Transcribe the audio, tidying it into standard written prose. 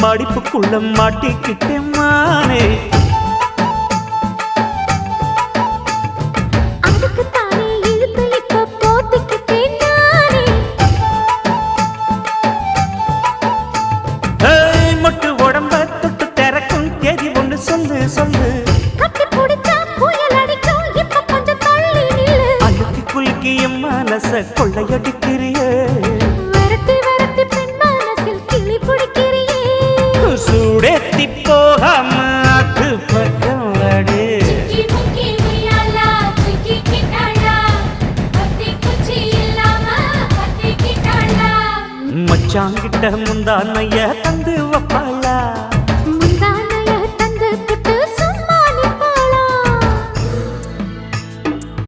மடிப்புக்குள்ள மாட்டிக்கிட்டேன் மானே. மொட்டு உடம்ப தொட்டு திறக்கும் தேதி ஒன்று சொல்லு சொல்லு. அழுத்தி குலுக்கி என் மனச கொள்ளையடிக்கிறியே. சூடேத்தி போகாம அது பக்கம் அடு. மச்சாங்கிட்ட முந்தானைய தந்து வப்பாளா.